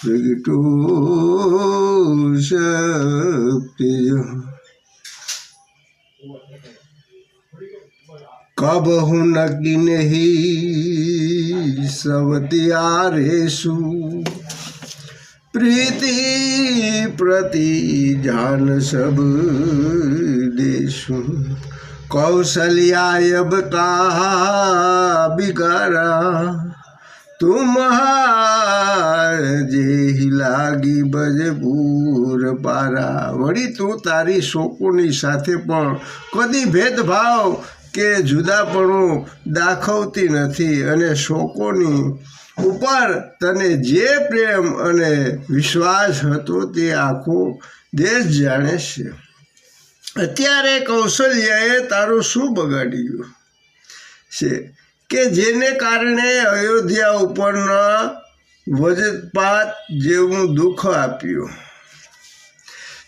प्रगटो शक्ति कबहु न किन्ही सवतियारेषु प्रीति प्रति जान सब देशु कौशल्या अब कहा बिकारा तुम जे लागी बजपूर पारा वળી તું તારી શોકોની સાથે પણ કદી ભેદભાવ કે જુદાપણું દાખવતી નથી અને શોકોની ઉપર તને જે પ્રેમ અને વિશ્વાસ હતો તે આખો દેશ જાણે છે। અત્યારે કૌશલ્યાએ તારું શું બગાડ્યું છે કે જેને કારણે અયોધ્યા ઉપરના વજપાત જેવું દુઃખ આપ્યું।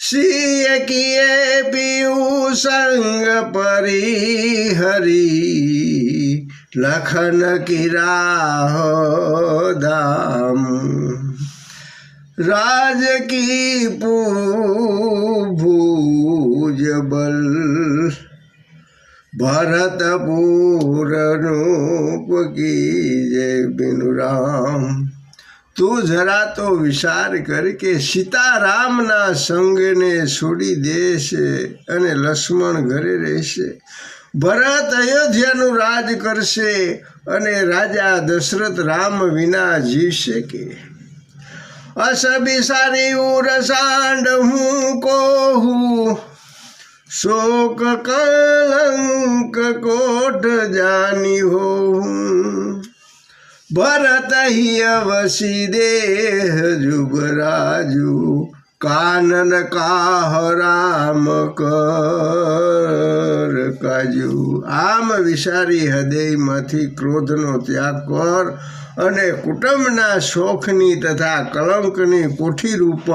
સિંહ કીએ પીયું સંગ પરિહરી લખન કી રાહ દામ राज की भूज बल भरतपुर रूप की जय बिनु राम। तू जरा तो विचार कर के सीतारामना संगने छोड़ी देशे अने लक्ष्मण घरे रहेशे। भरत अयोध्यानु राज करशे अने राजा दशरथ राम विना जीवशे के। अस बिसारी उर सांड हूँ को हूँ शोक कलंक कोट जानी हो। भरत ही अवसी देह जुबराजू कानन काह राम कर काजू। आम विचारी हृदय मथी क्रोधनो त्याग कर અને કુટુંબના શોખની તથા કલંકની કોઠી રૂપ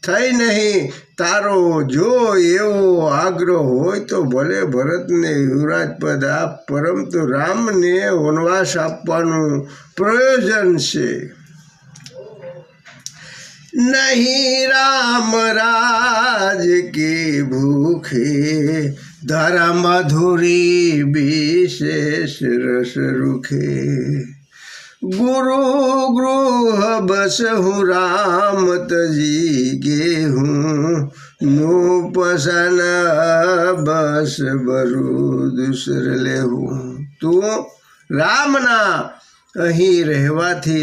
થઈ નહીં તારો જો એવો આગ્રહ હોય તો ભલે ભરતને યુવરાજ પદ આપ પરંતુ રામને વનવાસ આપવાનું પ્રયોજન છે। नहीं राम राज के भूखे धर्म मधुरी विशेष रस रुखे। गुरु गृह बसहु राम तजी गेहूँ नूपसन बस बरु दूसर लेहूँ। तू रामना અહીં રહેવાથી